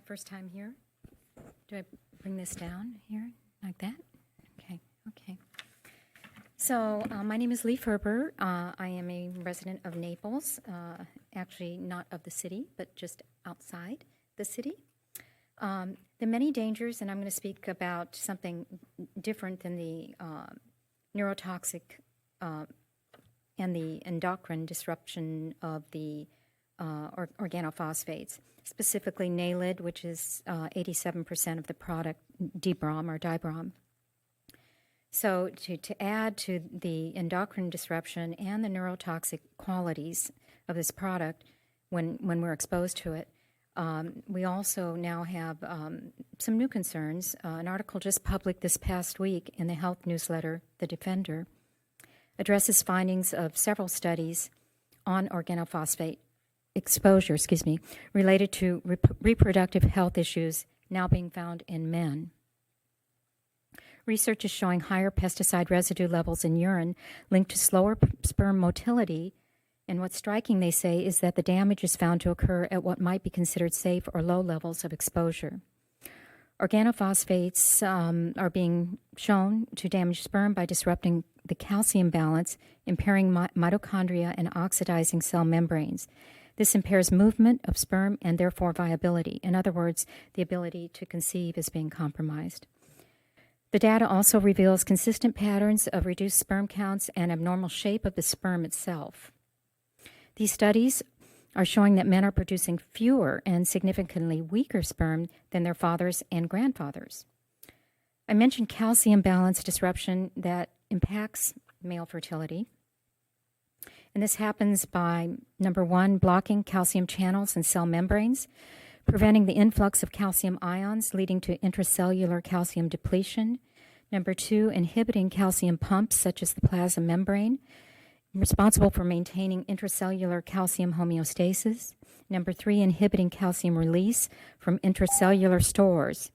first time here. Do I bring this down here like that? Okay. So my name is Lee Ferber. I am a resident of Naples, actually not of the city, but just outside the city. The many dangers, and I'm going to speak about something different than the neurotoxic and the endocrine disruption of the organophosphates, specifically NALED, which is 87% of the product, DBROM or dibrom. So to add to the endocrine disruption and the neurotoxic qualities of this product when we're exposed to it, we also now have some new concerns. An article just published this past week in the health newsletter, The Defender, addresses findings of several studies on organophosphate exposure, related to reproductive health issues now being found in men. Research is showing higher pesticide residue levels in urine linked to slower sperm motility, and what's striking, they say, is that the damage is found to occur at what might be considered safe or low levels of exposure. Organophosphates are being shown to damage sperm by disrupting the calcium balance, impairing mitochondria and oxidizing cell membranes. This impairs movement of sperm and therefore viability. In other words, the ability to conceive is being compromised. The data also reveals consistent patterns of reduced sperm counts and abnormal shape of the sperm itself. These studies are showing that men are producing fewer and significantly weaker sperm than their fathers and grandfathers. I mentioned calcium balance disruption that impacts male fertility. And this happens by, number one, blocking calcium channels and cell membranes, preventing the influx of calcium ions, leading to intracellular calcium depletion. Number two, inhibiting calcium pumps, such as the plasma membrane, responsible for maintaining intracellular calcium homeostasis. Number three, inhibiting calcium release from intracellular stores,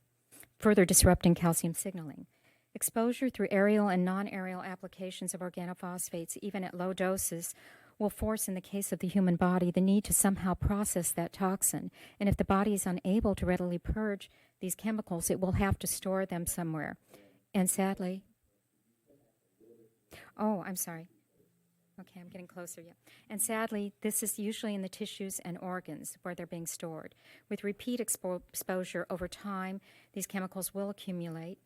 further disrupting calcium signaling. Exposure through aerial and non-aerial applications of organophosphates, even at low doses, will force, in the case of the human body, the need to somehow process that toxin. And if the body is unable to readily purge these chemicals, it will have to store them somewhere. And sadly, I'm sorry. Okay, I'm getting closer, yeah. And sadly, this is usually in the tissues and organs where they're being stored. With repeat exposure over time, these chemicals will accumulate,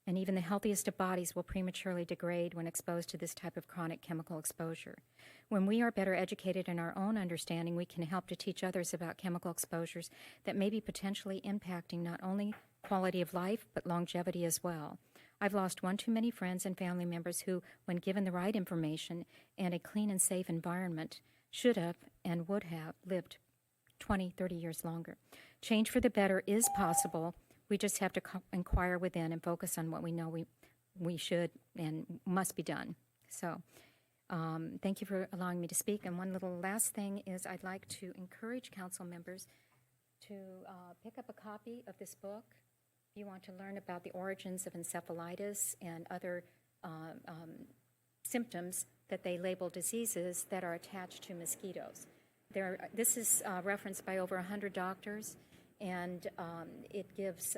and even the healthiest of bodies will prematurely degrade when exposed to this type of chronic chemical exposure. When we are better educated in our own understanding, we can help to teach others about chemical exposures that may be potentially impacting not only quality of life, but longevity as well. I've lost one too many friends and family members who, when given the right information and a clean and safe environment, should have and would have lived 20, 30 years longer. Change for the better is possible. We just have to inquire within and focus on what we know we should and must be done. So thank you for allowing me to speak. And one little last thing is I'd like to encourage council members to pick up a copy of this book. If you want to learn about the origins of encephalitis and other symptoms that they label diseases that are attached to mosquitoes. This is referenced by over 100 doctors, and it gives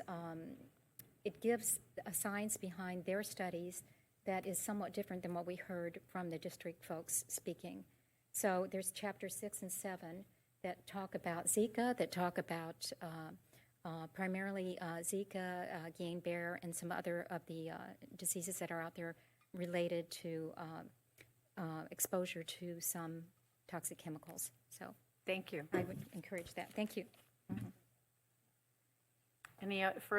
a science behind their studies that is somewhat different than what we heard from the district folks speaking. So there's chapters 6 and 7 that talk about Zika, that talk about primarily Zika, Guillain-Barré, and some other of the diseases that are out there related to exposure to some toxic chemicals. So Thank you. I would encourage that. Thank you. Any further